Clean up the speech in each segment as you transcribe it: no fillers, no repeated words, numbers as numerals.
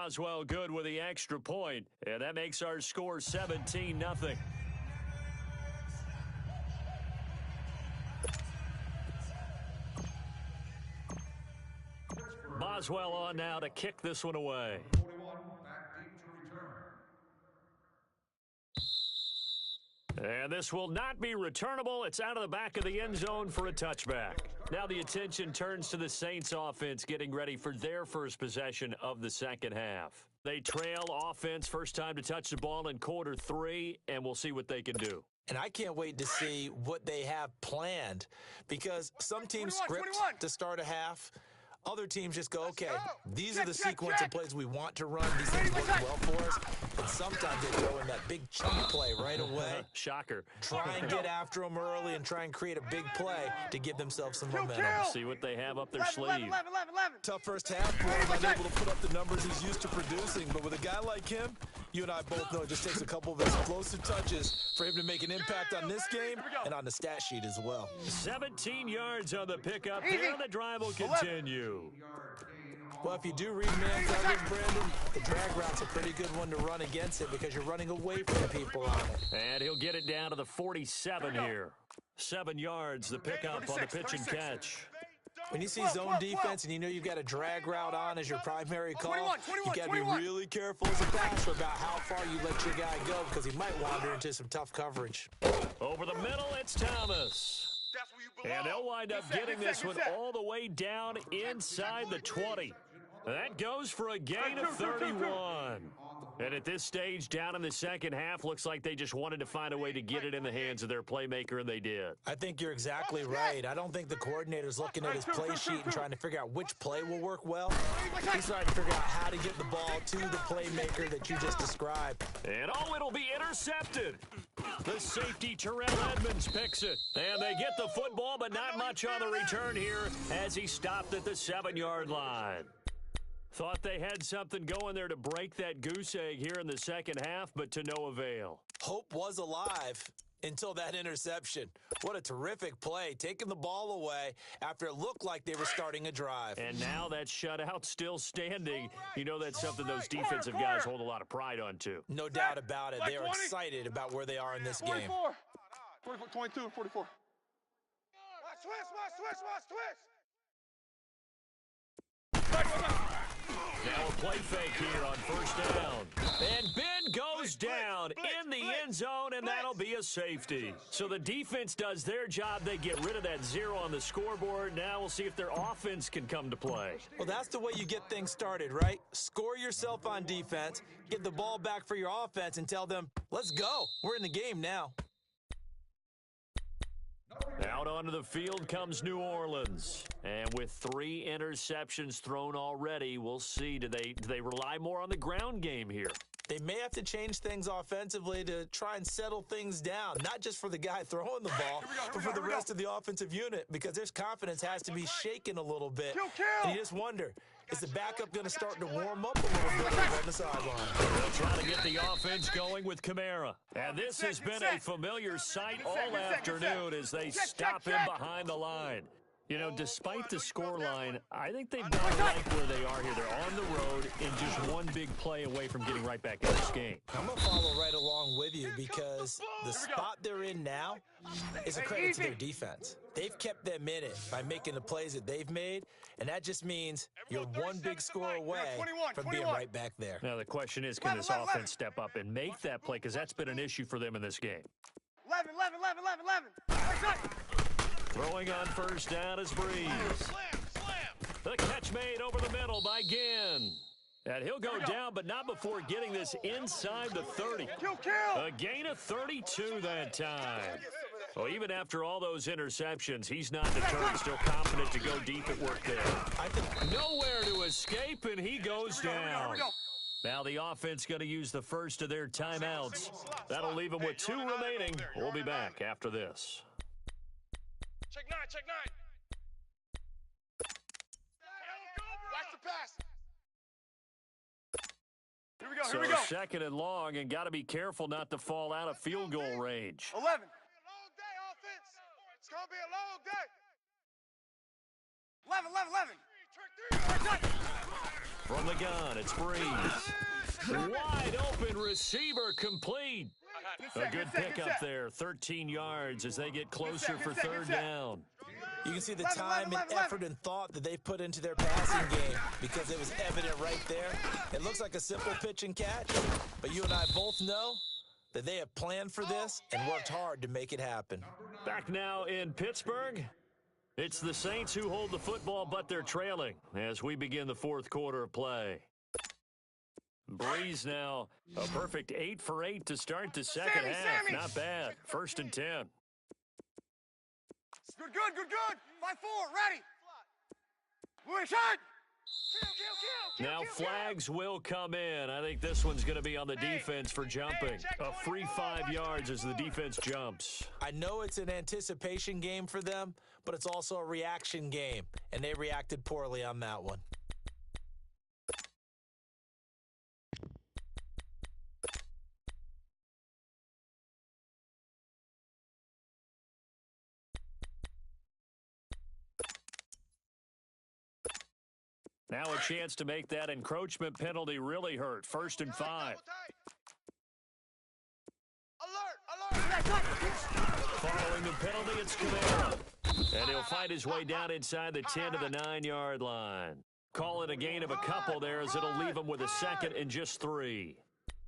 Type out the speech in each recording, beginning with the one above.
Boswell good with the extra point, and that makes our score 17-0. Boswell on now to kick this one away. 41, back deep to return. And this will not be returnable. It's out of the back of the end zone for a touchback. Now the attention turns to the Saints offense getting ready for their first possession of the second half. They trail offense first time to touch the ball in quarter 3, and we'll see what they can do. And I can't wait to see what they have planned, because some teams script to start a half. Other teams just go, okay, these are the sequence of plays we want to run. These things work well for us. And sometimes they throw in that big chunk play right away. Shocker. Try and get after them early and try and create a big play to give themselves some momentum. See what they have up their sleeve. Tough first half for him, unable to put up the numbers he's used to producing. But with a guy like him, you and I both know it just takes a couple of explosive touches for him to make an impact on this game and on the stat sheet as well. 17 yards on the pickup here. The drive will continue. Well, if you do read man coverage, Brandon, the drag route's a pretty good one to run against it because you're running away from the people on it. And he'll get it down to the 47 here. 7 yards, the pickup on the pitch and catch. When you see zone defense and you know you've got a drag route on as your primary call, you got to be really careful as a passer about how far you let your guy go because he might wander into some tough coverage. Over the middle, it's Thomas. And they'll wind up getting this one all the way down inside the 20. That goes for a gain of 31. And at this stage, down in the second half, looks like they just wanted to find a way to get it in the hands of their playmaker, and they did. I think you're exactly right. I don't think the coordinator's looking at his play sheet and trying to figure out which play will work well. He's trying to figure out how to get the ball to the playmaker that you just described. And it'll be intercepted. The safety, Terrell Edmonds, picks it. And they get the football, but not much on the return here as he stopped at the 7-yard line. Thought they had something going there to break that goose egg here in the second half, but to no avail. Hope was alive until that interception. What a terrific play, taking the ball away after it looked like they were starting a drive. And now that shutout still standing. You know that's something those defensive guys hold a lot of pride on, too. No doubt about it. They are excited about where they are in this game. 44, 22, 44. Watch twist. Now a play fake here on first down. And Ben goes down in the end zone, and that'll be a safety. So the defense does their job. They get rid of that 0 on the scoreboard. Now we'll see if their offense can come to play. Well, that's the way you get things started, right? Score yourself on defense, get the ball back for your offense, and tell them, let's go. We're in the game now. Out onto the field comes New Orleans. And with 3 interceptions thrown already, we'll see. Do they rely more on the ground game here? They may have to change things offensively to try and settle things down, not just for the guy throwing the ball, but for the rest of the offensive unit, because their confidence has to be shaken a little bit. And you just wonder, is the backup going to start to warm up a little bit on the sideline? They'll try to get the offense going with Kamara. And this has been a familiar sight all afternoon as they stop him behind the line. You know, despite the scoreline, I think they've done like where they are here. They're on the road and just one big play away from getting right back in this game. I'm going to follow right along with you because the spot they're in now is a credit to their defense. They've kept them in it by making the plays that they've made, and that just means you're one big score away from being right back there. Now, the question is, can this offense step up and make that play? Because that's been an issue for them in this game. 11. Throwing on first down is Breeze. The catch made over the middle by Ginn. And he'll go down, but not before getting this inside the 30. A gain of 32 that time. Well, even after all those interceptions, he's not deterred, still confident to go deep at work there. Nowhere to escape, and he goes down. Now the offense going to use the first of their timeouts. That'll leave them with 2 remaining. We'll be back after this. Check 9. Watch the pass. Here we go. Second and long, and got to be careful not to fall out of field goal range. 11. Long day, offense. It's going to be a long day. 11. From the gun, it's Breeze. Wide open receiver complete. A good pickup there, 13 yards as they get closer for third down. You can see the time and effort and thought that they've put into their passing game because it was evident right there. It looks like a simple pitch and catch, but you and I both know that they have planned for this and worked hard to make it happen. Back now in Pittsburgh. It's the Saints who hold the football, but they're trailing as we begin the fourth quarter of play. Breeze now, a perfect 8 for 8 to start the second half. Not bad. 1st and 10. Good, good, good, good. 5-4, ready. We're shot. Now flags will come in. I think this one's going to be on the defense for jumping. A free 5 yards as the defense jumps. I know it's an anticipation game for them, but it's also a reaction game, and they reacted poorly on that one. Now a chance to make that encroachment penalty really hurt. 1st and 5. Following the penalty, it's Camaro. And he'll find his way down inside the 10 to the 9-yard line. Call it a gain of a couple there as it'll leave him with a 2nd and just 3.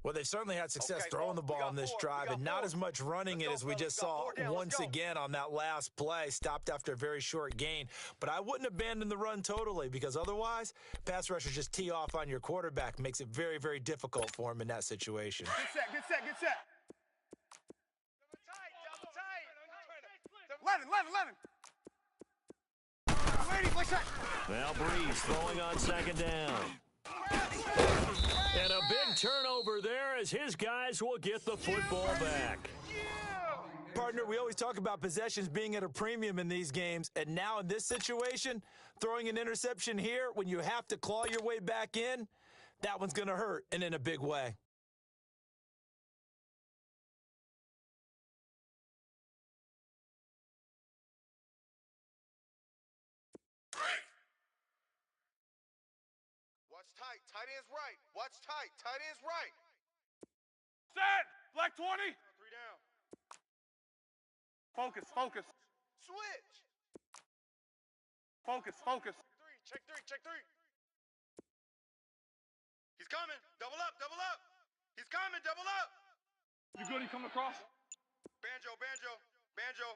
Well, they've certainly had success throwing the ball on this drive and not as much running it as we just saw once again on that last play, stopped after a very short gain. But I wouldn't abandon the run totally because otherwise, pass rushers just tee off on your quarterback. Makes it very, very difficult for him in that situation. Good set, good set, good set. 11. Now Breeze throwing on 2nd down. And a big turnover there as his guys will get the football back. Partner, we always talk about possessions being at a premium in these games, and now in this situation, throwing an interception here when you have to claw your way back in, that one's going to hurt, and in a big way. Watch tight, tight ends right. Watch tight, tight ends right. Set! Black 20! 3 down. Focus, focus. Switch. Focus, focus. Check three. He's coming. Double up, double up. He's coming, double up. You good? He coming across? Banjo, banjo, banjo.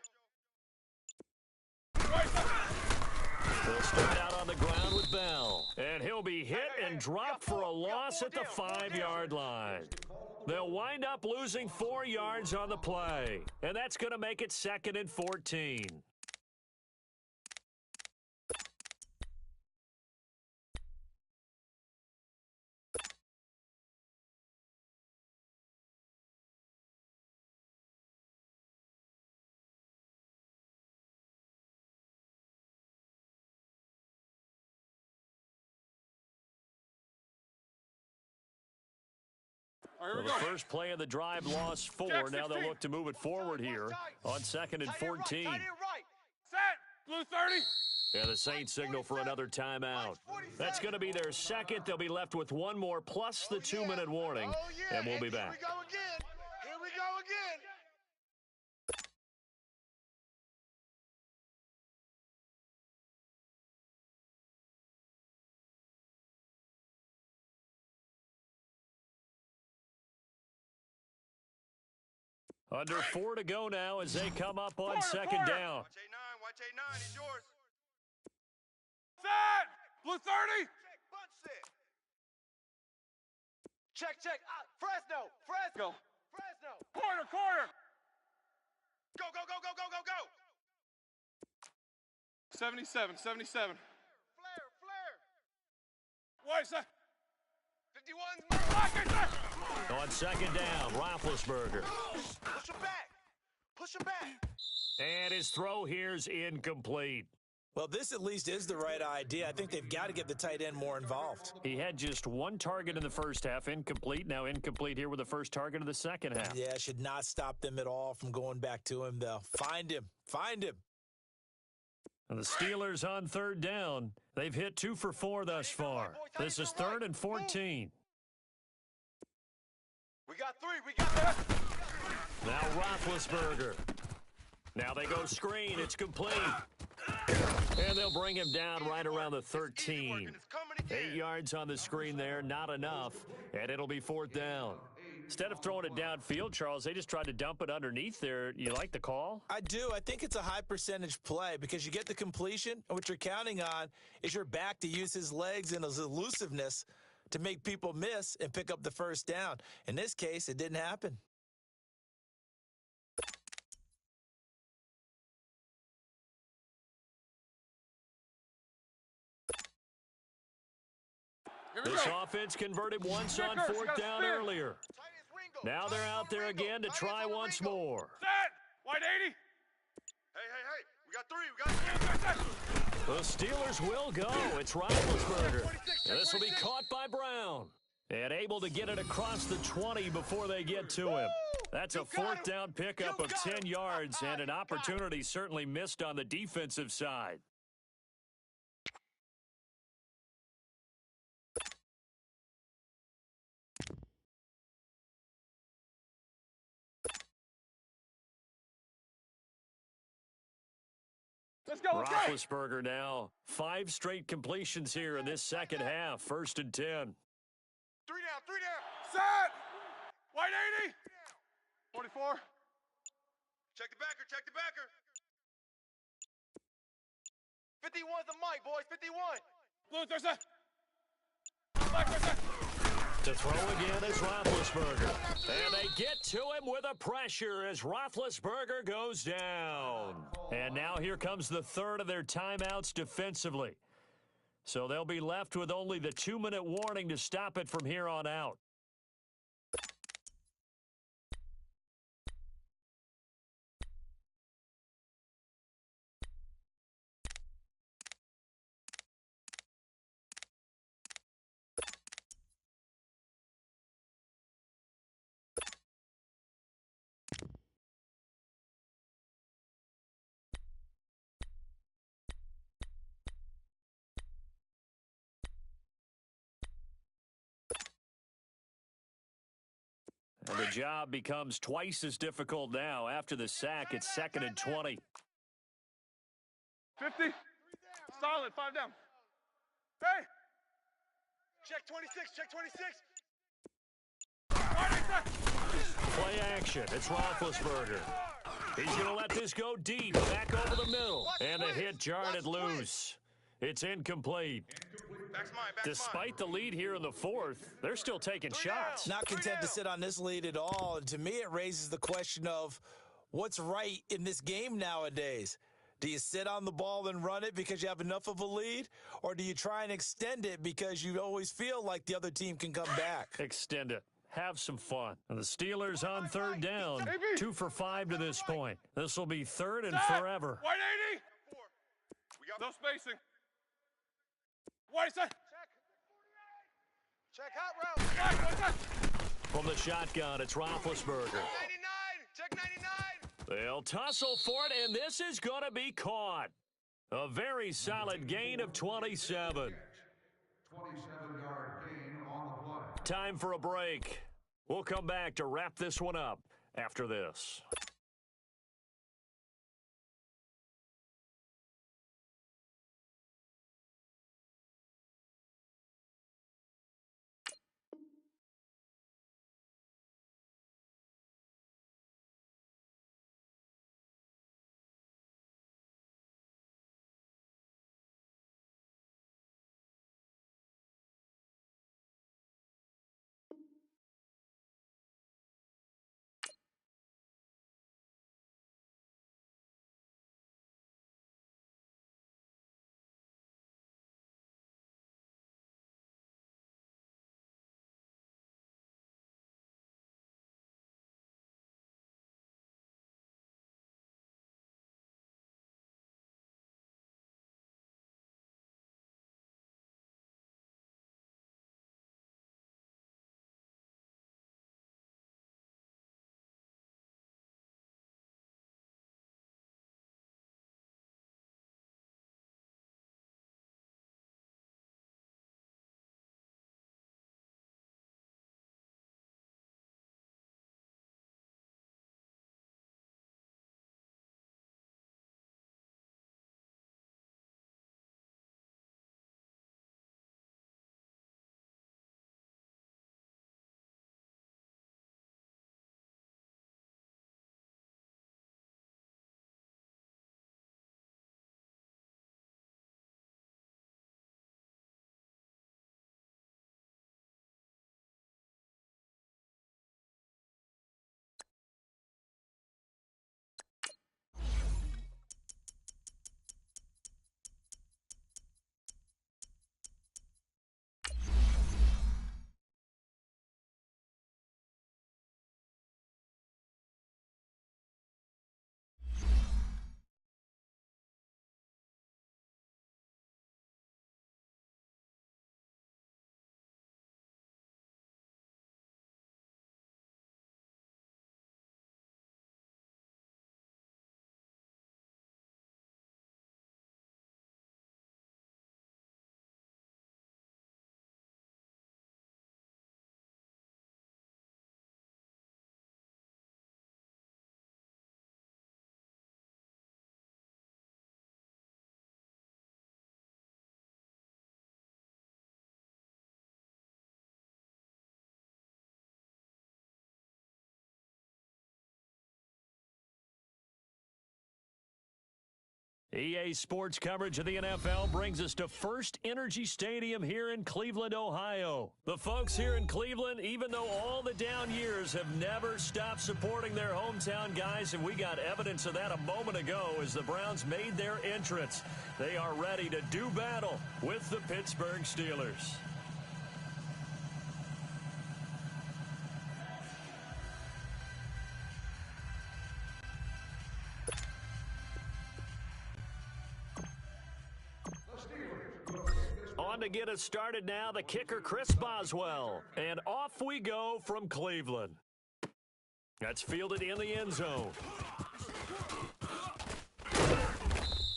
They'll start out on the ground with Bell. And he'll be hit and dropped for a loss at the 5-yard line. They'll wind up losing 4 yards on the play. And that's going to make it 2nd and 14. All right, Well, the first play of the drive lost 4. Now they'll look to move it forward here on 2nd and 14. Tight end right. Set! Blue 30! Yeah, the Saints signal for another timeout. That's going to be their 2nd. They'll be left with 1 more plus the 2-minute warning, and we'll be back. Here we go again. Here we go again. Under 4 to go now as they come up on 2nd down. Watch A9, he's yours. Set! Blue 30! Check, Fresno. Go. Corner! Go. 77. Flare. Wait, set. 51. On 2nd down, Roethlisberger. Push him back. And his throw here's incomplete. Well, this at least is the right idea. I think they've got to get the tight end more involved. He had just 1 target in the first half, incomplete. Now incomplete here with the first target of the second half. Yeah, should not stop them at all from going back to him, though. Find him. And the Steelers on 3rd down. They've hit 2 for 4 thus far. This is 3rd and 14. We got 3. We got 3. Now Roethlisberger. Now they go screen. It's complete. And they'll bring him down right around the 13. 8 yards on the screen there, not enough. And it'll be 4th down. Instead of throwing it downfield, Charles, they just tried to dump it underneath there. You like the call? I do. I think it's a high percentage play because you get the completion, and what you're counting on is your back to use his legs and his elusiveness to make people miss and pick up the first down. In this case, it didn't happen. This offense converted once on 4th down earlier. Now they're out there again to try once more. Set! White 80! Hey. We got 3. We got 3. The Steelers will go. It's Roethlisberger. And this will be caught by Brown. And able to get it across the 20 before they get to him. That's a 4th down pickup of 10 yards and an opportunity certainly missed on the defensive side. Let's go, let's go! Roethlisberger now. 5 straight completions here in this second half. 1st and 10. 3 down. Set! White 80! 44. Check the backer. 51's the mic, boys. 51. Blue, there's a... Black, there's a... To throw again is Roethlisberger. And they get to him with a pressure as Roethlisberger goes down. And now here comes the 3rd of their timeouts defensively. So they'll be left with only the 2-minute warning to stop it from here on out. And the job becomes twice as difficult now. After the sack, it's 2nd and 20. 50. Solid, 5 down. Hey! Check 26. Play action. It's Roethlisberger. He's going to let this go deep. Back over the middle. And the hit jarred it loose. It's incomplete. Despite the lead here in the 4th, they're still taking shots. Not content to sit on this lead at all. And to me, it raises the question of what's right in this game nowadays. Do you sit on the ball and run it because you have enough of a lead? Or do you try and extend it because you always feel like the other team can come back? Extend it. Have some fun. And the Steelers on 3rd down. 2 for 5 to this point. This will be 3rd and forever. White 80! We got no spacing. White set! Check hot route. Black, what's that? From the shotgun, it's Roethlisberger. 99. Check 99. They'll tussle for it, and this is going to be caught. A very solid gain of 27. 27-yard gain on the play. Time for a break. We'll come back to wrap this one up after this. EA Sports coverage of the NFL brings us to First Energy Stadium here in Cleveland, Ohio. The folks here in Cleveland, even though all the down years, have never stopped supporting their hometown guys, and we got evidence of that a moment ago as the Browns made their entrance. They are ready to do battle with the Pittsburgh Steelers. On to get us started now, the kicker, Chris Boswell. And off we go from Cleveland. That's fielded in the end zone.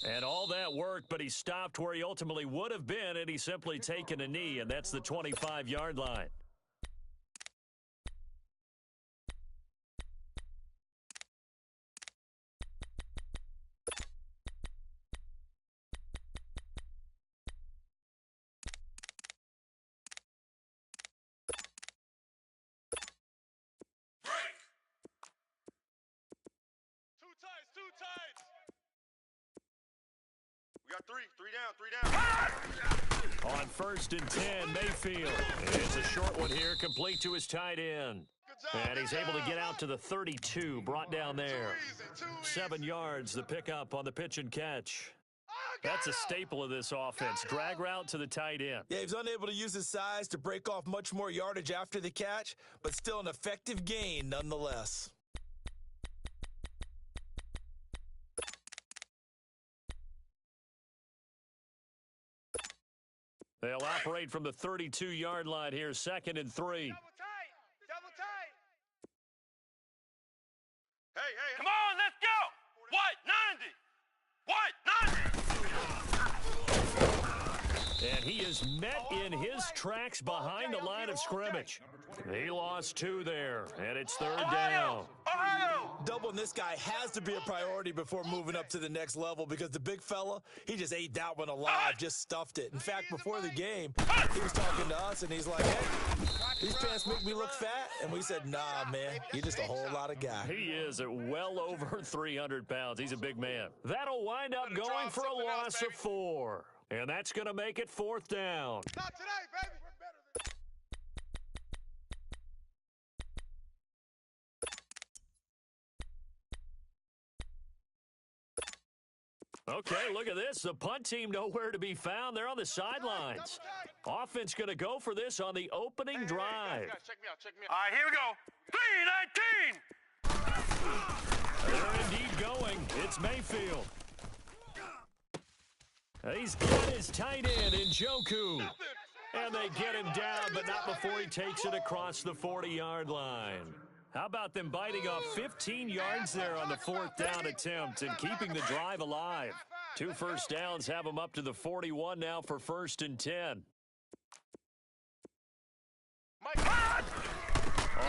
And all that work, but he stopped where he ultimately would have been, and he's simply taken a knee, and that's the 25-yard line. We got three down. On 1st and 10, Mayfield. It's a short one here, complete to his tight end. And he's able to get out to the 32, brought down there. 7 yards, the pickup on the pitch and catch. That's a staple of this offense. Drag route to the tight end. Yeah, he was unable to use his size to break off much more yardage after the catch, but still an effective gain nonetheless. They'll operate from the 32-yard line here, 2nd and 3. Double tight. Hey. Come on, let's go. What? 90. And he is met in his tracks behind the line of scrimmage. He lost 2 there, and it's 3rd down. Doubling this guy has to be a priority before moving up to the next level because the big fella, he just ate that one alive, just stuffed it. In fact, before the game, he was talking to us, and he's like, hey, these pants make me look fat. And we said, nah, man, you're just a whole lot of guy. He is at well over 300 pounds. He's a big man. That'll wind up going for a loss of 4. And that's going to make it 4th down. Not today, baby. We're better than Okay, look at this. The punt team nowhere to be found. They're on the sidelines. Offense going to go for this on the opening drive. Guys, check me out. All right, here we go. 3-19. They're indeed going. It's Mayfield. He's got his tight end in Njoku. And they get him down, but not before he takes it across the 40-yard line. How about them biting off 15 yards there on the 4th down attempt and keeping the drive alive? 2 first downs have them up to the 41 now for 1st and 10. On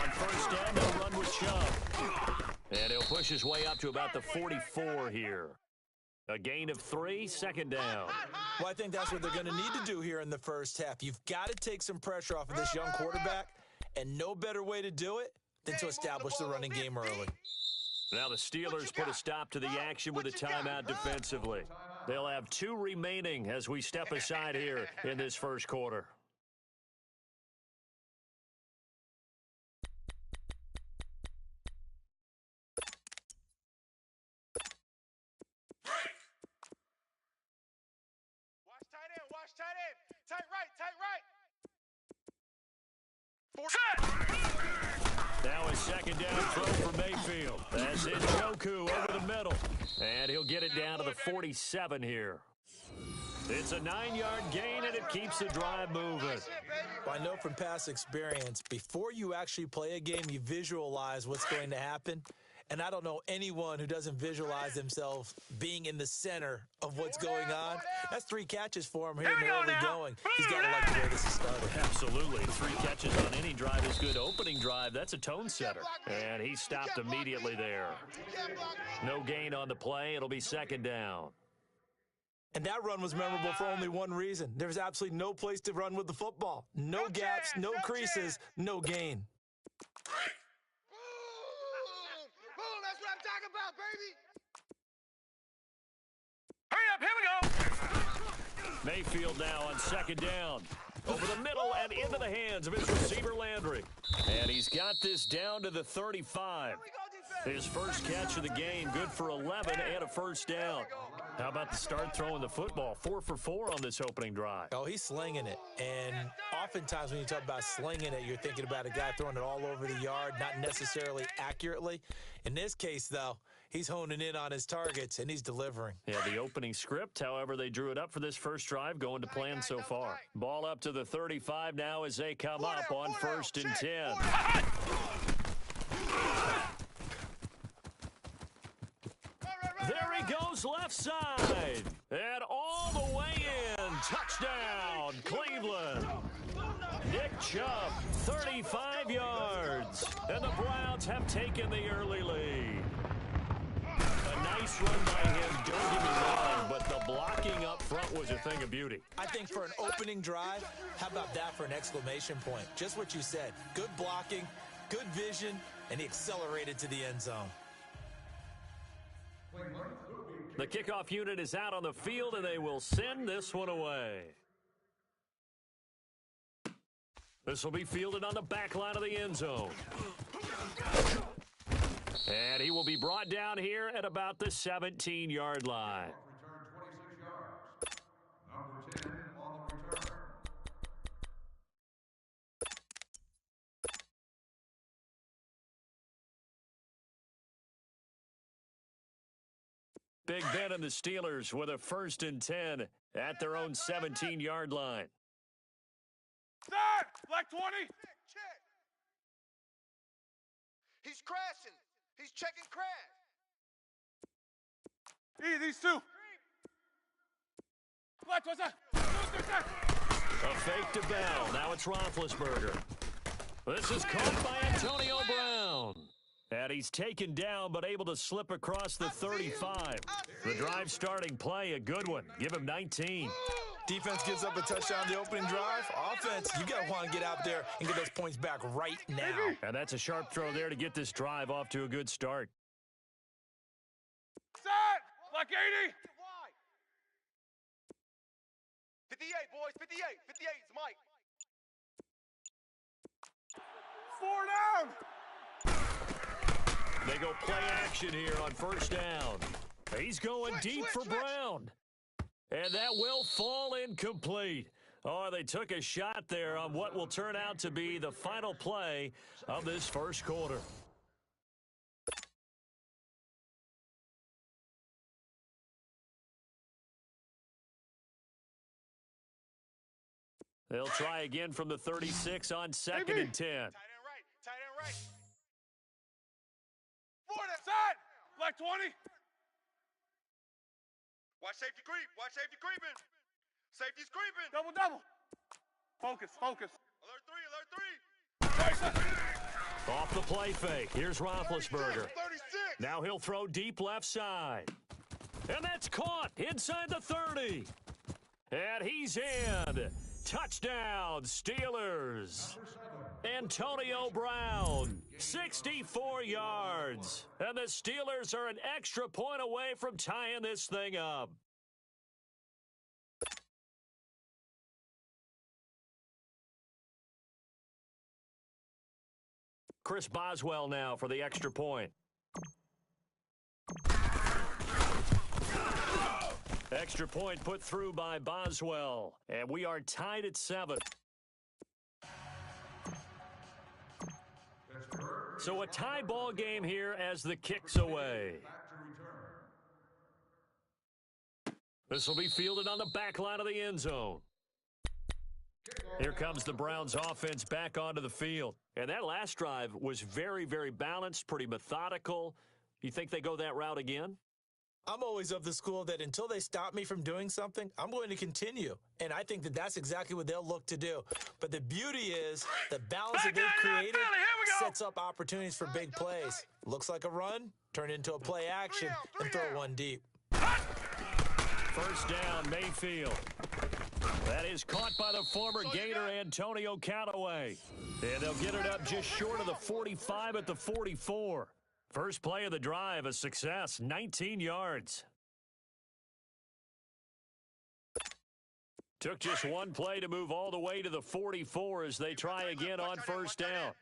1st down, they'll run with Chubb. And he'll push his way up to about the 44 here. A gain of 3, 2nd down. Well, I think that's what they're going to need to do here in the first half. You've got to take some pressure off of this young quarterback, and no better way to do it than to establish the running game early. Now the Steelers put a stop to the action with a timeout defensively. They'll have 2 remaining as we step aside here in this first quarter. Watch tight end. Tight right. Set. Now a 2nd down throw for Mayfield. That's it, Njoku over the middle. And he'll get it down to the 47 here. It's a 9-yard gain, and it keeps the drive moving. Well, I know from past experience, before you actually play a game, you visualize what's going to happen. And I don't know anyone who doesn't visualize themselves being in the center of what's going on. That's 3 catches for him here in the early going. He's got to like the way this is started. Absolutely. 3 catches on any drive is good. Opening drive, that's a tone setter. And he stopped immediately there. No gain on the play. It'll be 2nd down. And that run was memorable for only one reason. There's absolutely no place to run with the football. No gaps, no creases, no gain. Boom, that's what I'm talking about, baby. Hurry Mayfield now on second down. Over the middle and into the hands of his receiver, Landry. And he's got this down to the 35. His first catch of the game, good for 11 and a first down. How about the start throwing the football? 4 for 4 on this opening drive. Oh, he's slinging it. And oftentimes when you talk about slinging it, you're thinking about a guy throwing it all over the yard, not necessarily accurately. In this case, though, he's honing in on his targets, and he's delivering. Yeah, the opening script, however, they drew it up for this first drive, going to plan so far. Ball up to the 35 now as they come up on 1st and 10. There he goes left side. And all the way in. Touchdown, Cleveland. Nick Chubb, 35 yards. And the Browns have taken the early lead. A nice run by him, don't get me wrong, but the blocking up front was a thing of beauty. I think for an opening drive, how about that for an exclamation point? Just what you said. Good blocking, good vision, and he accelerated to the end zone. The kickoff unit is out on the field, and they will send this one away. This will be fielded on the back line of the end zone. And he will be brought down here at about the 17-yard line. Big Ben and the Steelers with a 1st and 10 at their own 17-yard line. Set! Black 20! Check. He's crashing. He's checking crash. These two. Black 20. A fake to Bell. Now it's Roethlisberger. This is caught by Antonio Brown. And he's taken down, but able to slip across the 35. The drive starting play, a good one. Give him 19. Defense gives up a touchdown the opening drive. Offense, you got to want to get out there and get those points back right now. And that's a sharp throw there to get this drive off to a good start. Set! Black 80! 58, boys, 58. 58 is Mike. 4 down! They go play action here on 1st down. He's going deep for Brown. And that will fall incomplete. Oh, they took a shot there on what will turn out to be the final play of this first quarter. They'll try again from the 36 on 2nd and 10. Tight end right. Tight end right. 4 down. Set! Black 20. Watch safety creep. Watch safety creeping. Safety's creeping. Double. Focus. Alert 3. Off the play fake. Here's Roethlisberger. 36. Now he'll throw deep left side. And that's caught inside the 30. And he's in. Touchdown, Steelers. Antonio Brown, 64 yards. And the Steelers are an extra point away from tying this thing up. Chris Boswell now for the extra point. Extra point put through by Boswell. And we are tied at 7. So a tie ball game here as the kick's away. This will be fielded on the back line of the end zone. Here comes the Browns offense back onto the field. And that last drive was very, very balanced, pretty methodical. You think they go that route again? I'm always of the school that until they stop me from doing something, I'm going to continue. And I think that that's exactly what they'll look to do. But the beauty is the balance that they've created sets up opportunities for big plays. Looks like a run, turn into a play action, and throw one deep. First down, Mayfield. That is caught by the former Gator Antonio Callaway. And they'll get it up just short of the 45 at the 44. First play of the drive, a success, 19 yards. Took just one play to move all the way to the 44 as they try again on first down.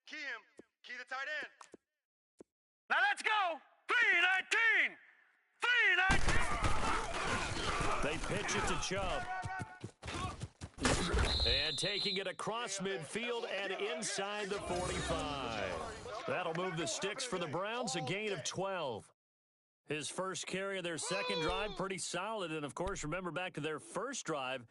Key him. Key the tight end. Now let's go. 3-19. 3-19. They pitch it to Chubb. And taking it across midfield and inside the 45. That'll move the sticks for the Browns, a gain of 12. His first carry of their second drive, pretty solid. And, of course, remember back to their first drive,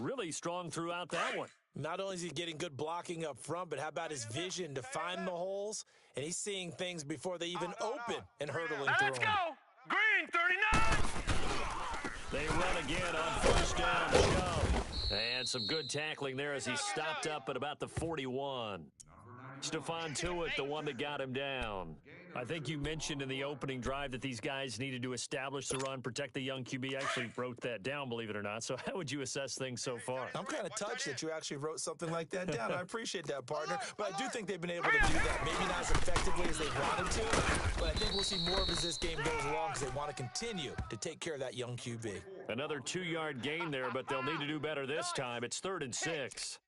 really strong throughout that one. Not only is he getting good blocking up front, but how about his vision to find the holes? And he's seeing things before they even open and hurtling Now through let's them. go. Green 39. They run again on first down. Chubb. And some good tackling there as he stopped up at about the 41. Stephon Tuitt, the one that got him down. I think you mentioned in the opening drive that these guys needed to establish the run, protect the young QB. I actually wrote that down, believe it or not. So how would you assess things so far? I'm kind of touched that you actually wrote something like that down. I appreciate that, partner. But I do think they've been able to do that. Maybe not as effectively as they wanted to, but I think we'll see more of as this game goes along because they want to continue to take care of that young QB. Another 2-yard gain there, but they'll need to do better this time. It's 3rd and 6.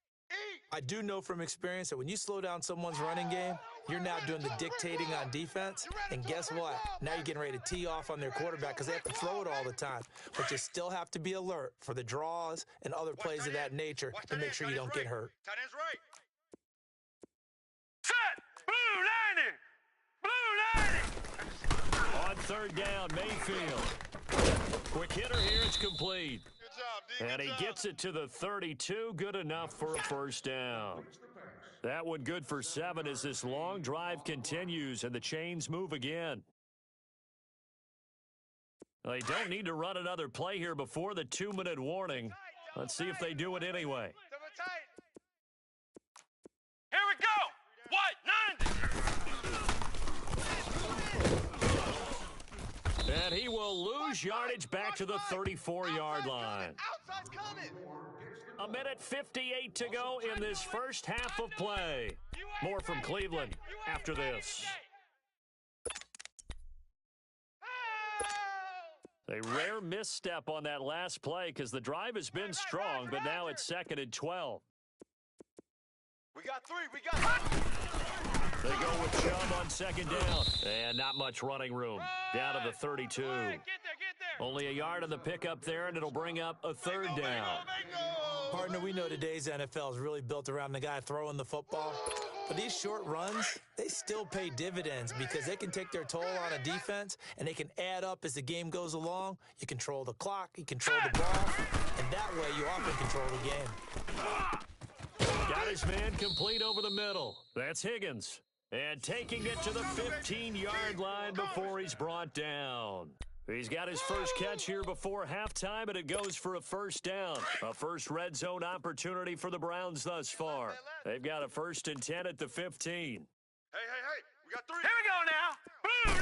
I do know from experience that when you slow down someone's running game, you're now doing the dictating on defense. And guess what? Now you're getting ready to tee off on their quarterback because they have to throw it all the time. But you still have to be alert for the draws and other plays of that nature to make sure you don't get hurt. Tight end's right. Set. Blue 90. Blue 90. On 3rd down, Mayfield. Quick hitter here, it's complete. Good job, D. And he gets it to the 32, good enough for a first down. That one good for 7 as this long drive continues and the chains move again. They don't need to run another play here before the 2-minute warning. Let's see if they do it anyway. Here we go. White 90. And he will lose yardage back to the 34-yard line. Outside's coming. A minute 58 to go in this first half of play. More from Cleveland after this. A rare misstep on that last play because the drive has been strong, but now it's 2nd and 12. We got 3. We got 3. They go with Chubb on 2nd down. And not much running room. Down to the 32. Get there. Only a yard on the pickup there, and it'll bring up a 3rd down. Partner, we know today's NFL is really built around the guy throwing the football. But these short runs, they still pay dividends because they can take their toll on a defense, and they can add up as the game goes along. You control the clock, you control the ball, and that way you often control the game. Got his man complete over the middle. That's Higgins. And taking it to the 15-yard line before he's brought down. He's got his first catch here before halftime, and it goes for a first down. A first red zone opportunity for the Browns thus far. They've got a 1st and 10 at the 15. Hey. We got 3. Here we go now. Blue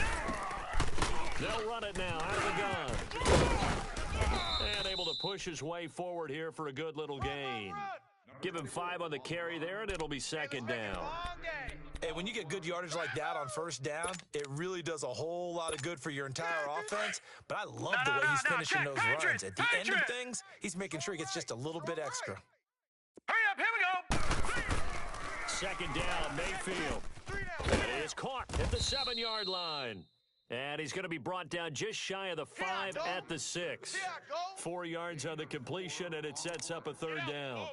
90. They'll run it now out of the gun. And able to push his way forward here for a good little gain. Give him 5 on the carry there, and it'll be 2nd down. And when you get good yardage like that on first down, it really does a whole lot of good for your entire offense. But I love the way he's finishing those runs. At the end of things, he's making sure he gets just a little bit extra. Hurry up. Here we go. 2nd down, Mayfield. And he is caught at the 7-yard line. And he's going to be brought down just shy of the 5 at the 6. 4 yards on the completion, and it sets up a 3rd down.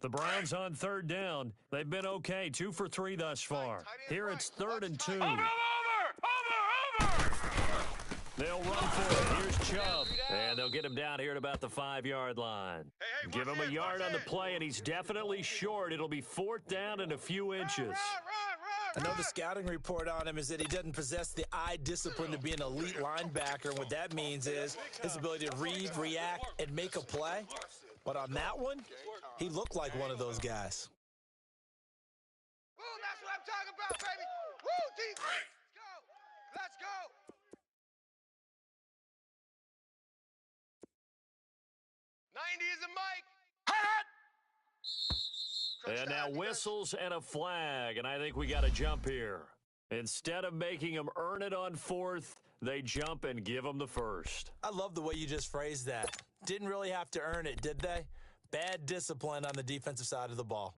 The Browns on 3rd down. They've been okay, 2 for 3 thus far. Here it's 3rd and 2. Over. They'll run for it. Here's Chubb. And they'll get him down here at about the 5-yard line. Give him a yard on the play, and he's definitely short. It'll be 4th down and a few inches. I know the scouting report on him is that he doesn't possess the eye discipline to be an elite linebacker. And what that means is his ability to read, react, and make a play. But on that one, he looked like one of those guys. Woo, that's what I'm talking about, baby. Woo, defense. Let's go. 90 is a mic. And now whistles and a flag, and I think we got to jump here. Instead of making them earn it on fourth, they jump and give them the first. I love the way you just phrased that. Didn't really have to earn it, did they? Bad discipline on the defensive side of the ball.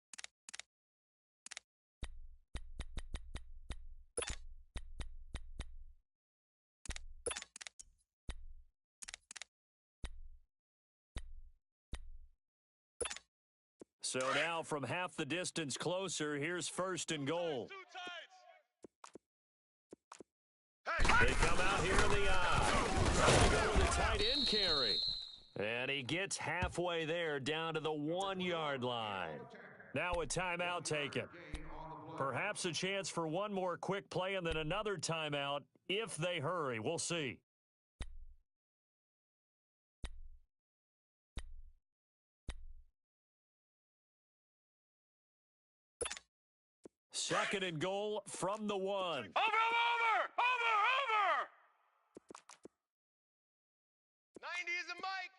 So now from half the distance closer, here's first and goal. They come out here in the eye. They go with a tight end carry. And he gets halfway there down to the 1-yard line. Now a timeout taken. Perhaps a chance for one more quick play and then another timeout if they hurry. We'll see. Second and goal from the 1. Over! 90 is a mic.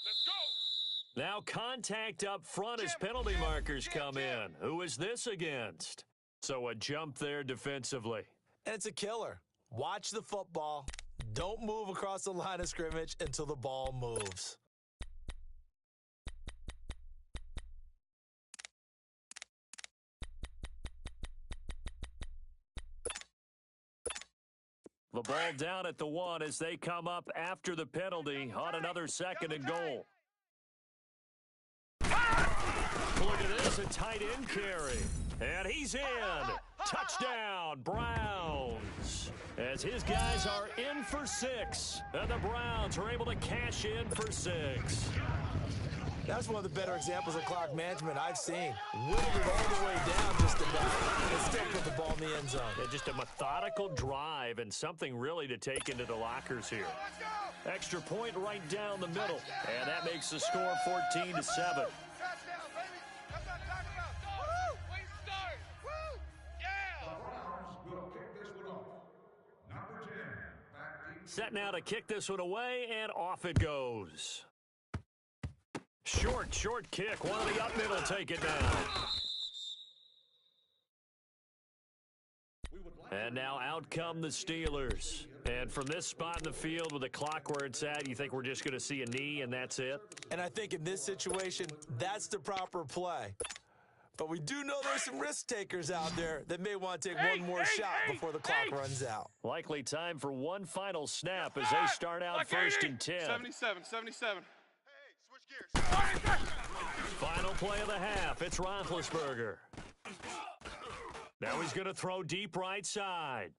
Let's go! Now contact up front as penalty markers come in. Who is this against? So a jump there defensively. And it's a killer. Watch the football. Don't move across the line of scrimmage until the ball moves. The ball down at the 1 as they come up after the penalty on another second and goal. Look at this, a tight end carry. And he's in. Touchdown, Browns. As his guys are in for 6. And the Browns are able to cash in for 6. That's one of the better examples of clock management I've seen. Whittled it all the way down just about, and still put the ball in the end zone. Yeah, just a methodical drive and something really to take into the lockers here. Extra point right down the middle, and that makes the score 14-7. Touchdown, baby. That's what I'm talking about. Woo! Way to start. Woo! Yeah! The Browns will kick this one off. Number 10, back deep. Set now to kick this one away, and off it goes. Short kick. One of the up middle take it down. And now out come the Steelers. And from this spot in the field with the clock where it's at, you think we're just going to see a knee and that's it? And I think in this situation, that's the proper play. But we do know there's some risk takers out there that may want to take one more shot before the clock runs out. Likely time for one final snap as they start out first and 10. 77. Final play of the half. It's Roethlisberger. Now he's going to throw deep right side.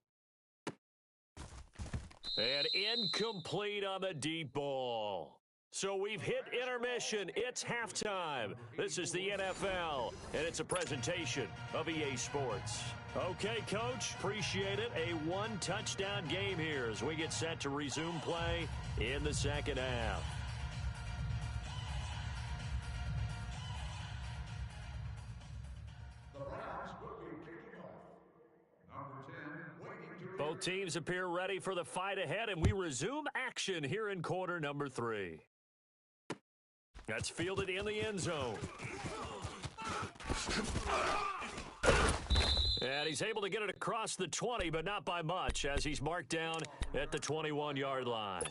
And incomplete on the deep ball. So we've hit intermission. It's halftime. This is the NFL, and it's a presentation of EA Sports. Okay, Coach, appreciate it. A one-touchdown game here as we get set to resume play in the second half. Both teams appear ready for the fight ahead, and we resume action here in quarter number 3. That's fielded in the end zone. And he's able to get it across the 20, but not by much, as he's marked down at the 21-yard line.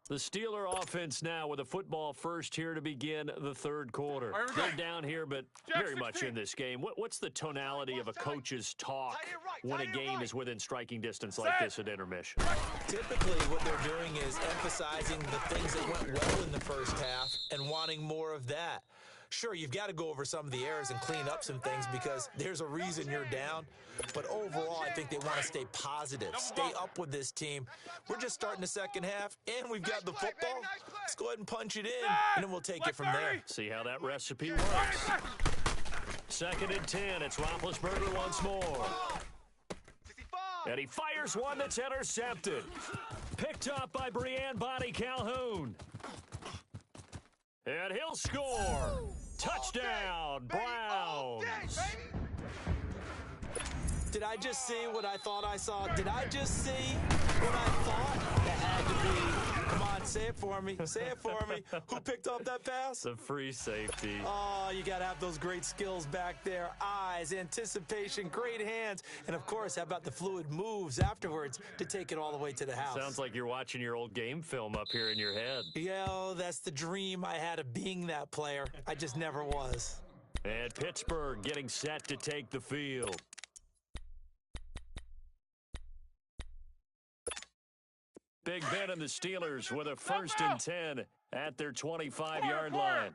The Steeler offense now with a football first here to begin the third quarter. They're down here, but very much in this game. What's the tonality of a coach's talk when a game is within striking distance like this at intermission? Typically, what they're doing is emphasizing the things that went well in the first half and wanting more of that. Sure, you've got to go over some of the errors and clean up some things because there's a reason you're down. But overall, I think they want to stay positive, stay up with this team. We're just starting the second half, and we've got the football. Let's go ahead and punch it in, and then we'll take it from there. See how that recipe works. Second and 10. It's Roethlisberger once more. And he fires one that's intercepted. Picked up by Breanne Bonnie Calhoun. And he'll score. Touchdown, Browns. Did I just see what I thought I saw? Did I just see what I thought? That had to be. Come on, Say it for me. Say it for me. Who picked off that pass? The free safety. Oh, you got to have those great skills back there. Eyes, anticipation, great hands, and, of course, how about the fluid moves afterwards to take it all the way to the house? Sounds like you're watching your old game film up here in your head. Yeah, that's the dream I had of being that player. I just never was. And Pittsburgh getting set to take the field. Big Ben and the Steelers with a 1st and 10 at their 25-yard line.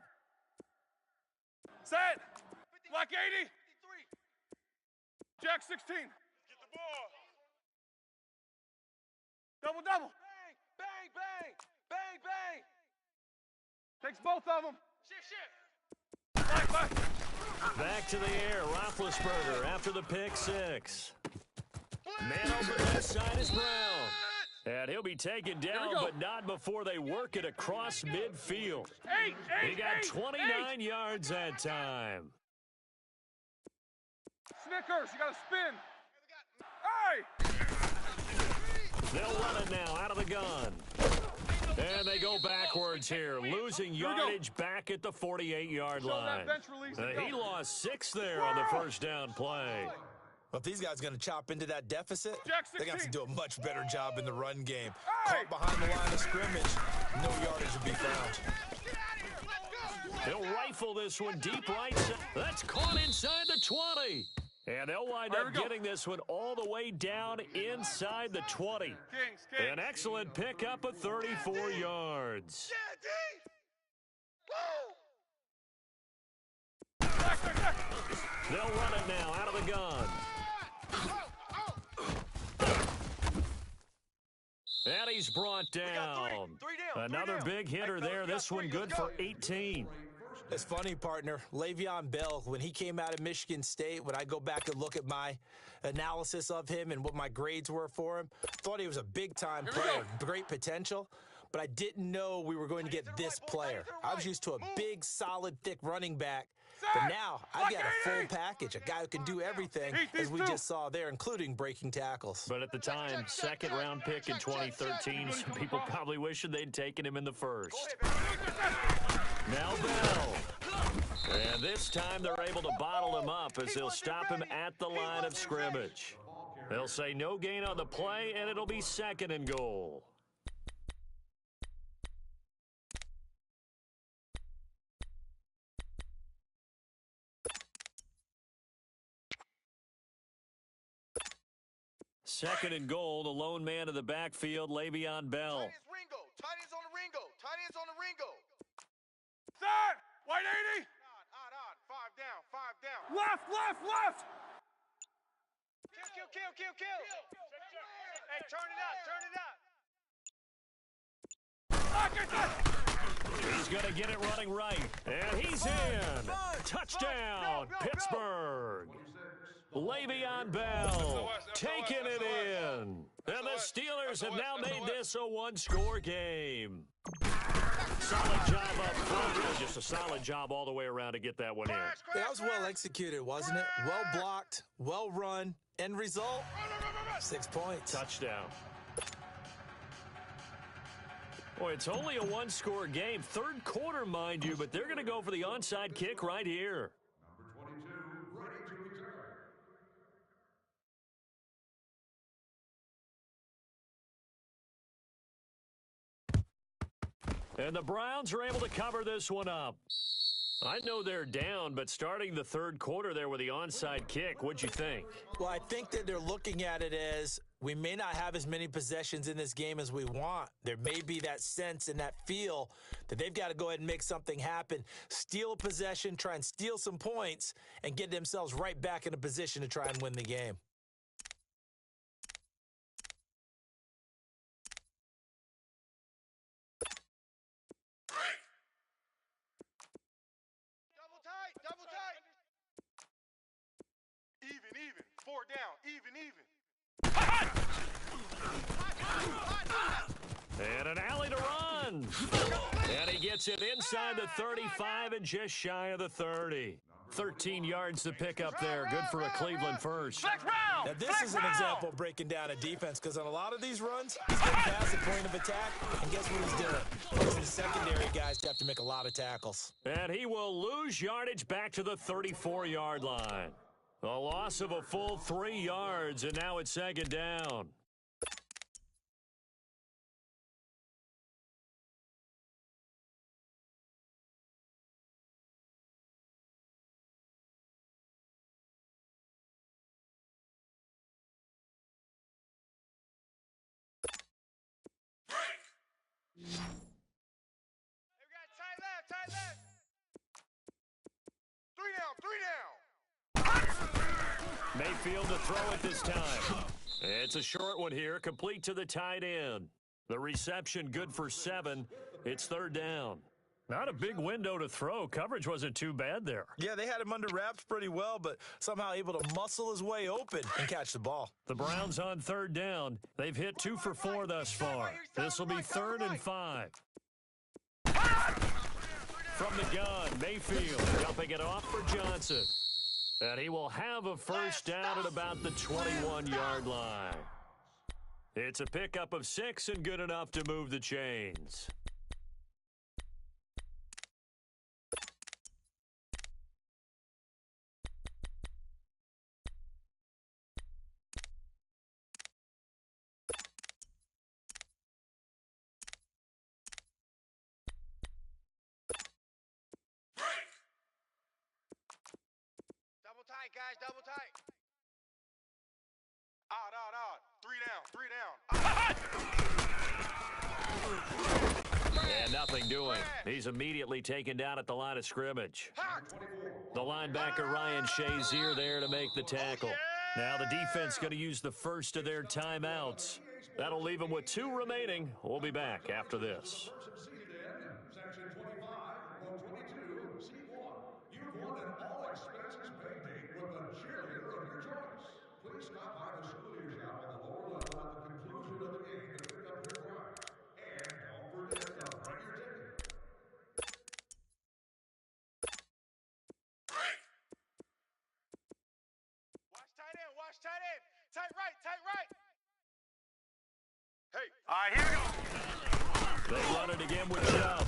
Set. Black 80. Jack 16. Get the ball. Double, double. Bang, bang, bang, bang, bang. Takes both of them. Shit. Black, black. Back to the air, Roethlisberger after the pick 6. Man open left side is Brown. And he'll be taken down, but not before they work it across midfield. He got 29 yards that time. Snickers, you got to spin. Hey! They'll run it now out of the gun. And they go backwards here, losing yardage back at the 48-yard line. He lost 6 there on the first down play. Well, if these guys are going to chop into that deficit, Jack they got to 16. do a much better job in the run game. Caught behind the line of scrimmage, no yardage to be found. They'll rifle this one deep right side. That's caught inside the 20. And they'll wind up getting this one all the way down inside the 20. Kings. An excellent pickup of 34 yards. They'll run it now out of the gun. And he's brought down. Another big hitter there. This one good for 18. It's funny, partner. Le'Veon Bell, when he came out of Michigan State, when I go back and look at my analysis of him and what my grades were for him, thought he was a big-time player, great potential, but I didn't know we were going to get this player. I was used to a big, solid, thick running back, but now I've got a full package, a guy who can do everything, as we just saw there, including breaking tackles. But at the time, second-round pick in 2013, some people probably wishing they'd taken him in the first. Now Bell. And this time they're able to bottle him up as they'll stop him at the line of scrimmage. They'll say no gain on the play, and it'll be 2nd and goal. Second and goal, the lone man in the backfield, Le'Veon Bell. Tight ends Ringo. Tight ends on the Ringo. Tight ends on the Ringo. Set. White 80. On. 5 down. 5 down. Left. Kill. Hey, turn it up. He's going to get it running right. And he's in. Touchdown, Pittsburgh. Le'Veon Bell taking it in. And the Steelers have now made this a 1-score game. Solid job up front. Really just a solid job all the way around to get that one in. That was well executed, wasn't it? Well blocked, well run. End result, 6 points. Touchdown. Boy, it's only a 1-score game. Third quarter, mind you, but they're going to go for the onside kick right here. And the Browns are able to cover this one up. I know they're down, but starting the third quarter there with the onside kick, what'd you think? Well, I think that they're looking at it as we may not have as many possessions in this game as we want. There may be that sense and that feel that they've got to go ahead and make something happen, steal a possession, try and steal some points, and get themselves right back in a position to try and win the game. Double tight. Even. 4 down. Even. And an alley to run. And he gets it inside the 35 and just shy of the 30. 13 yards to pick up there. Good for a Cleveland first. Now, this is an example of breaking down a defense, because on a lot of these runs, he's getting past the point of attack, and guess what he's doing? Forcing the secondary guys to have to make a lot of tackles. And he will lose yardage back to the 34-yard line. A loss of a full 3 yards, and now it's second down. Hey, we got tight left, tight left. 3 down, 3 down. Mayfield to throw it this time. It's a short one here, complete to the tight end. The reception good for 7. It's third down. Not a big window to throw. Coverage wasn't too bad there. Yeah, they had him under wraps pretty well, but somehow able to muscle his way open and catch the ball. The Browns on third down. They've hit 2 for 4 thus far. This will be 3rd and 5. From the gun, Mayfield dumping it off for Johnson. And he will have a first down at about the 21-yard line. It's a pickup of 6 and good enough to move the chains. Double tight, guys, double tight. Odd, odd, odd. 3 down, 3 down. And nothing doing. He's immediately taken down at the line of scrimmage. The linebacker Ryan Shazier there to make the tackle. Now the defense going to use the first of their timeouts. That'll leave them with 2 remaining. We'll be back after this. Section 25, row 22, seat 1. You've won an all-expenses paid date with a cheerleader of your choice. Please stop by the cheerleader shop on the lower level at the conclusion of the game to pick up your prize. And don't forget to bring your ticket. Watch tight end, watch tight end. Tight right, tight right. Hey, all right, here we go. They run it again with Chubb.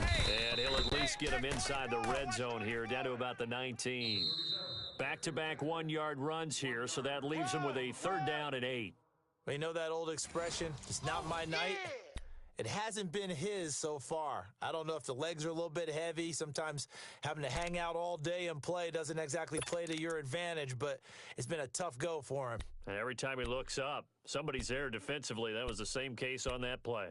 And he'll at least get him inside the red zone here, down to about the 19. Back-to-back 1-yard runs here, so that leaves him with a 3rd down and 8. Well, you know that old expression, it's not my night? It hasn't been his so far. I don't know if the legs are a little bit heavy. Sometimes having to hang out all day and play doesn't exactly play to your advantage, but it's been a tough go for him. And every time he looks up, somebody's there defensively. That was the same case on that play.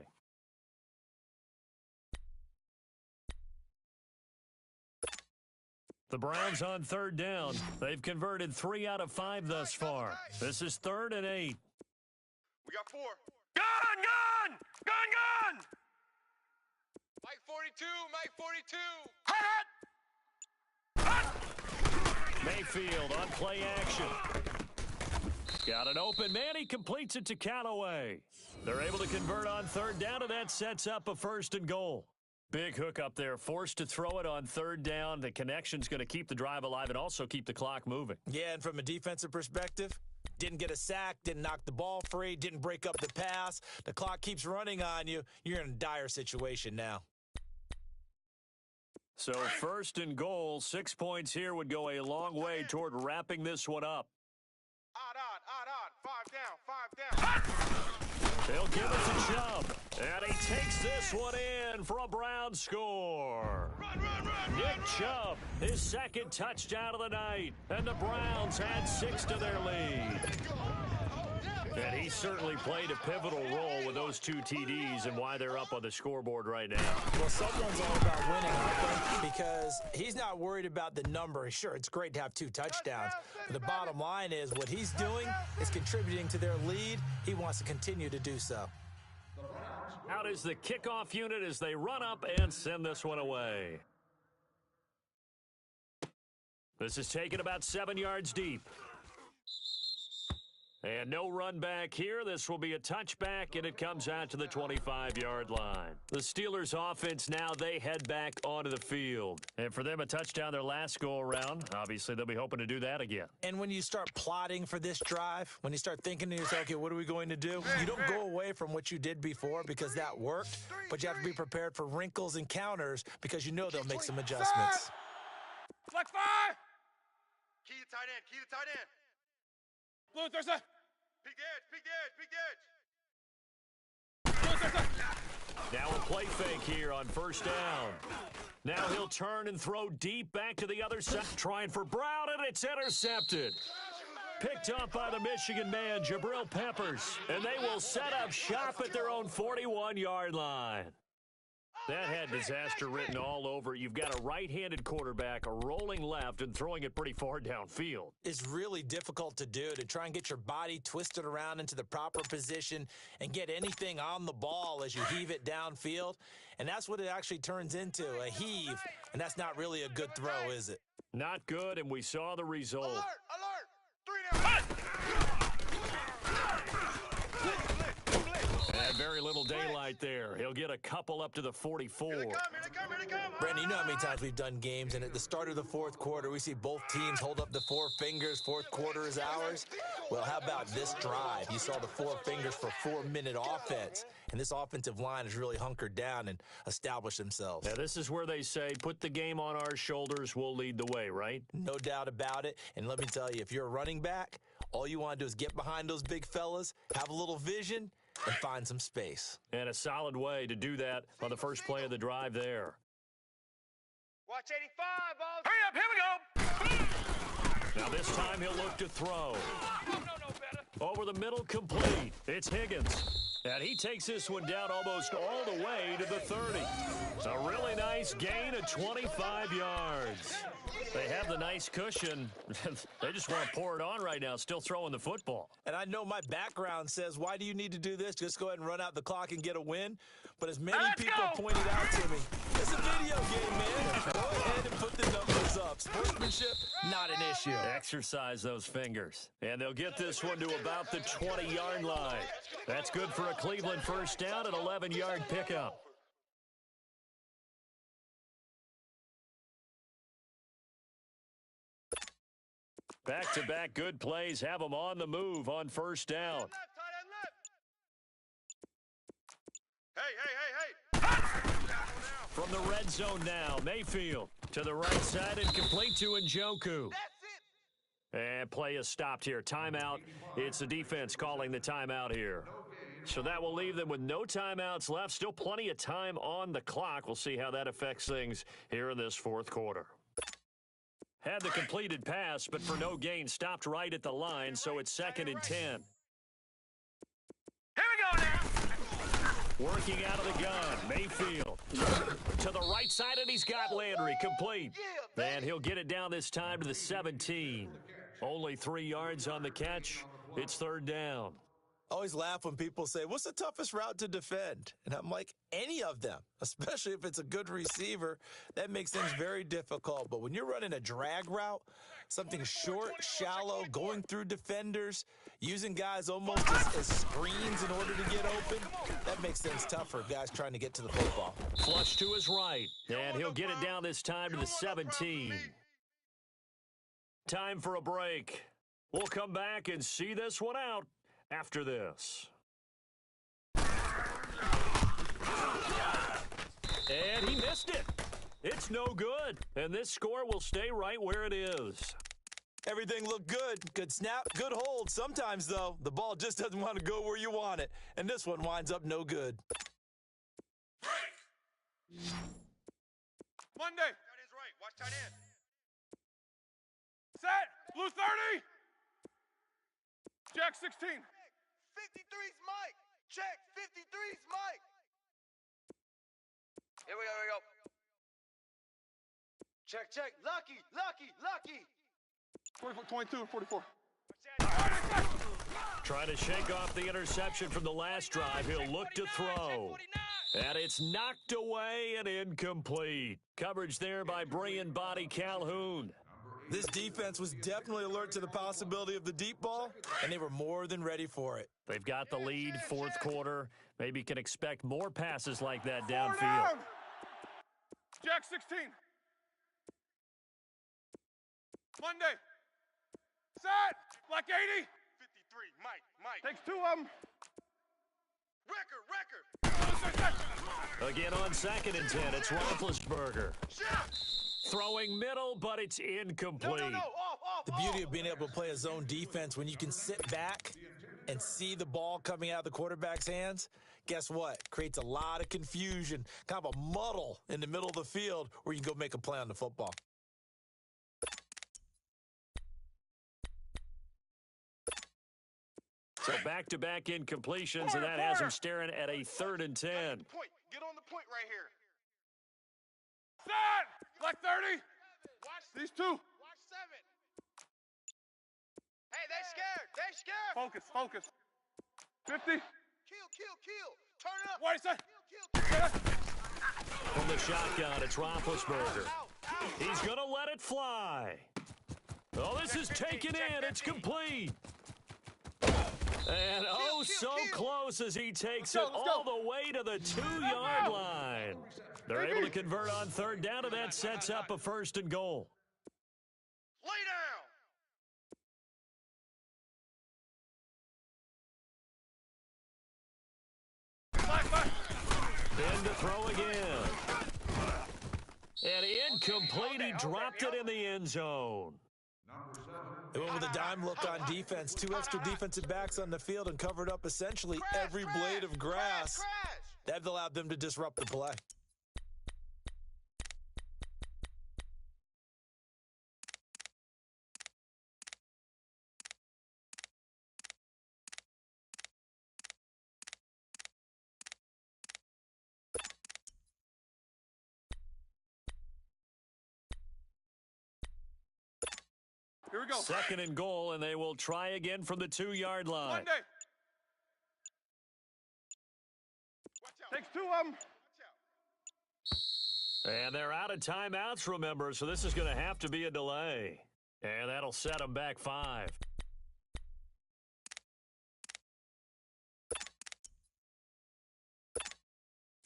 The Browns on third down. They've converted 3 out of 5 thus far. This is 3rd and 8. We got 4. Gun, gun! Gun, gun! Mike 42, Mike 42. Mayfield on play action. Got an open man. He completes it to Callaway. They're able to convert on 3rd down, and that sets up a 1st and goal. Big hook up there. Forced to throw it on 3rd down. The connection's going to keep the drive alive and also keep the clock moving. Yeah, and from a defensive perspective, didn't get a sack, didn't knock the ball free, didn't break up the pass. The clock keeps running on you. You're in a dire situation now. So 1st and goal, 6 points here would go a long way toward wrapping this one up. Odd, odd, odd, odd. 5 down, 5 down. They'll give it to Chubb. And he takes this one in for a Brown score. Nick Chubb, his 2nd touchdown of the night. And the Browns add 6 to their lead. And he certainly played a pivotal role with those 2 TDs and why they're up on the scoreboard right now. Well, someone's all about winning, I think, because he's not worried about the number. Sure, it's great to have 2 touchdowns. But the bottom line is what he's doing is contributing to their lead. He wants to continue to do so. Out is the kickoff unit as they run up and send this one away. This is taken about 7 yards deep. And no run back here. This will be a touchback, and it comes out to the 25-yard line. The Steelers' offense now, they head back onto the field. And for them, a touchdown their last go-around. Obviously, they'll be hoping to do that again. And when you start plotting for this drive, when you start thinking to yourself, okay, what are we going to do? You don't go away from what you did before because that worked, but you have to be prepared for wrinkles and counters because you know they'll make some adjustments. Flex 5! Key to tight end, key to tight end. Blue, there's a... Peek the edge, peek the edge, peek the edge. Now a play fake here on first down. Now he'll turn and throw deep back to the other side. Trying for Brown, and it's intercepted. Picked up by the Michigan man, Jabril Peppers. And they will set up shop at their own 41-yard line. That had disaster written all over it. You've got a right-handed quarterback, a rolling left, and throwing it pretty far downfield. It's really difficult to do, to try and get your body twisted around into the proper position and get anything on the ball as you heave it downfield. And that's what it actually turns into, a heave. And that's not really a good throw, is it? Not good, and we saw the result. Alert, alert. 3 down. And very little daylight there. He'll get a couple up to the 44. Here they come, here they come, here they come. Brandon, you know how many times we've done games, and at the start of the fourth quarter, we see both teams hold up the 4 fingers, fourth quarter is ours. Well, how about this drive? You saw the 4 fingers for 4-minute offense, and this offensive line has really hunkered down and established themselves. Now, this is where they say, put the game on our shoulders, we'll lead the way, right? No doubt about it, and let me tell you, if you're a running back, all you want to do is get behind those big fellas, have a little vision, and find some space. And a solid way to do that on the first play of the drive there. Watch 85, balls. Hurry up, here we go. Now this time he'll look to throw. Over the middle, complete. It's Higgins. And he takes this one down almost all the way to the 30. It's a really nice gain of 25 yards. They have the nice cushion. They just want to pour it on right now, still throwing the football. And I know my background says, why do you need to do this? Just go ahead and run out the clock and get a win. But as many people pointed out to me, it's a video game, man. Go ahead and put the numbers up. Sportsmanship, not an issue. Exercise those fingers. And they'll get this one to about the 20-yard line. That's good for a Cleveland first down, an 11-yard pickup. Back-to-back good plays have them on the move on first down. Left, tight end left. Hey. From the red zone now, Mayfield to the right side and complete to Njoku. That's it. And play is stopped here. Timeout. It's the defense calling the timeout here. So that will leave them with no timeouts left. Still plenty of time on the clock. We'll see how that affects things here in this fourth quarter. Had the completed pass, but for no gain, stopped right at the line, so it's 2nd and 10. Here we go now. Working out of the gun, Mayfield to the right side, and he's got Landry complete. And he'll get it down this time to the 17. Only 3 yards on the catch. It's 3rd down. I always laugh when people say, what's the toughest route to defend? And I'm like, any of them, especially if it's a good receiver. That makes things very difficult. But when you're running a drag route, something short, shallow, going through defenders, using guys almost as screens in order to get open, that makes things tough for guys trying to get to the football. Flush to his right, and he'll get it down this time to the 17. Time for a break. We'll come back and see this one out after this. And he missed it. It's no good. And this score will stay right where it is. Everything looked good. Good snap, good hold. Sometimes, though, the ball just doesn't want to go where you want it. And this one winds up no good. Monday. Tight end's right. Watch tight end. Set. Blue 30. Jack 16. 53's Mike. Check. 53's Mike. Here we go. Check. Lucky. 22, 44. Trying to shake off the interception from the last drive. He'll look to throw. And it's knocked away and incomplete. Coverage there by Brian Body Calhoun. This defense was definitely alert to the possibility of the deep ball, and they were more than ready for it. They've got the lead, fourth quarter. Maybe you can expect more passes like that Four downfield. down. Jack 16. Monday. Set. Black 80. 53, Mike. Takes two of them. Record. Again on 2nd and 10, it's Roethlisberger. Shot. Throwing middle, but it's incomplete. No. Off. The beauty of being able to play a zone defense when you can sit back and see the ball coming out of the quarterback's hands, guess what? Creates a lot of confusion, kind of a muddle in the middle of the field where you can go make a play on the football. So back-to-back incompletions, and that has him staring at a 3rd and 10. Point. Get on the point right here. Set. Black 30. Watch These two. Watch 7. Hey, they scared. Focus. 50. Kill. Turn it up. What is that? Kill. From the shotgun, it's Roethlisberger. Out. He's going to let it fly. Oh, this is taken in. It's complete. And oh, so close as he takes it all the way to the 2-yard line. They're able to convert on 3rd down, and that sets up a 1st and goal. Lay Black. Then to throw again. And incomplete. He dropped it in the end zone. They went with a dime look on defense, 2 extra defensive backs on the field and covered up essentially every blade of grass. Crash. That allowed them to disrupt the play. Here we go. 2nd and goal, and they will try again from the 2-yard line. Monday. Takes two of them. And they're out of timeouts, remember, so this is going to have to be a delay. And that'll set them back 5.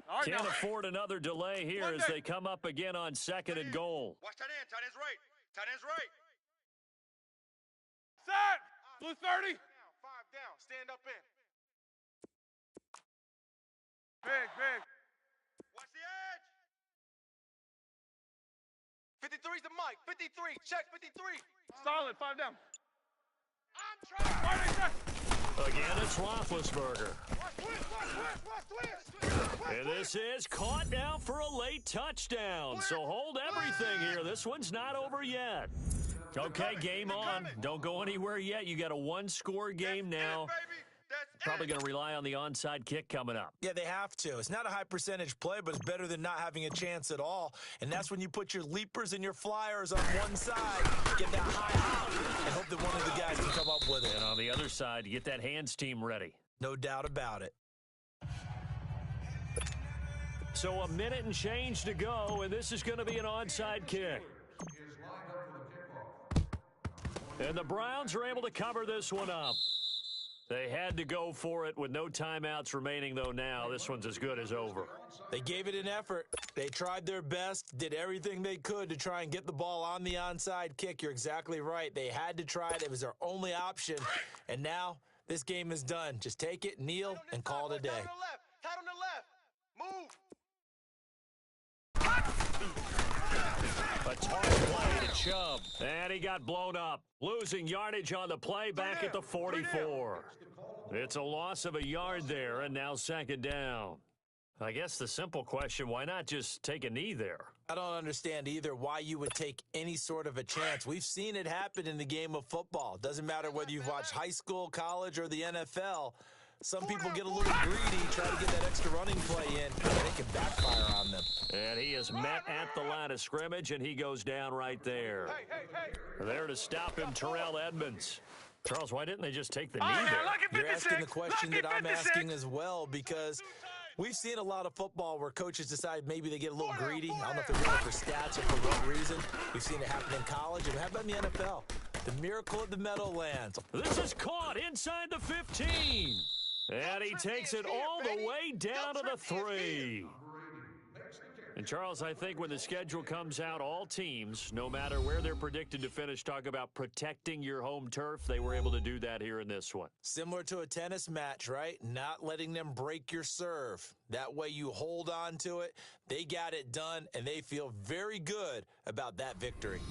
All right, Can't now. afford another delay here as they come up again on 2nd and goal. Watch tight end. Tight end's right. Tight end's right. Set. Blue 30. Down. 5 down. Stand up in. Big. Watch the edge. 53's the mic. 53. Check 53. Solid. 5 down. I'm trying. Again, it's Roethlisberger. Watch twist. And this is caught now for a late touchdown. So hold everything here. This one's not over yet. Okay, game on. Don't go anywhere yet. You got a 1-score game now. Probably going to rely on the onside kick coming up. Yeah, they have to. It's not a high percentage play, but it's better than not having a chance at all. And that's when you put your leapers and your flyers on one side, get that high out, and hope that one of the guys can come up with it. And on the other side, you get that hands team ready. No doubt about it. So a minute and change to go, and this is going to be an onside kick. And the Browns are able to cover this one up. They had to go for it with no timeouts remaining, though, now. This one's as good as over. They gave it an effort. They tried their best, did everything they could to try and get the ball on the onside kick. You're exactly right. They had to try it. It was their only option. And now this game is done. Just take it, kneel, and call it a day. Tight on the left. Move. A tough play to Chubb. And he got blown up. Losing yardage on the play back at the 44. It's a loss of a yard there, and now 2nd down. I guess the simple question, why not just take a knee there? I don't understand either why you would take any sort of a chance. We've seen it happen in the game of football. It doesn't matter whether you've watched high school, college, or the NFL. Some people get a little greedy, try to get that extra running play in, and it can backfire on them. And he is met at the line of scrimmage, and he goes down right there. There to stop him, Terrell Edmonds. Charles, why didn't they just take the knee there? You're asking the question that I'm asking as well, because We've seen a lot of football where coaches decide maybe they get a little greedy. I don't know if they're doing it for stats or for what reason. We've seen it happen in college. And how about in the NFL? The miracle of the Meadowlands. This is caught inside the 15. And he takes it all the way down to the 3. And, Charles, I think when the schedule comes out, all teams, no matter where they're predicted to finish, talk about protecting your home turf. They were able to do that here in this one. Similar to a tennis match, right? Not letting them break your serve. That way you hold on to it. They got it done, and they feel very good about that victory.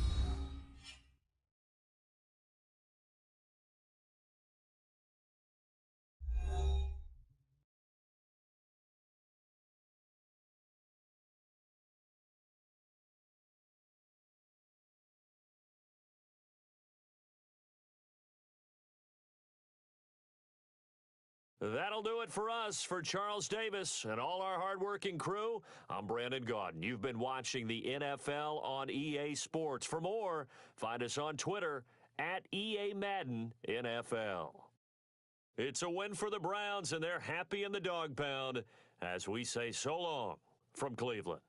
That'll do it for us. For Charles Davis and all our hardworking crew, I'm Brandon Gaudin. You've been watching the NFL on EA Sports. For more, find us on Twitter at EA Madden NFL. It's a win for the Browns, and they're happy in the dog pound as we say so long from Cleveland.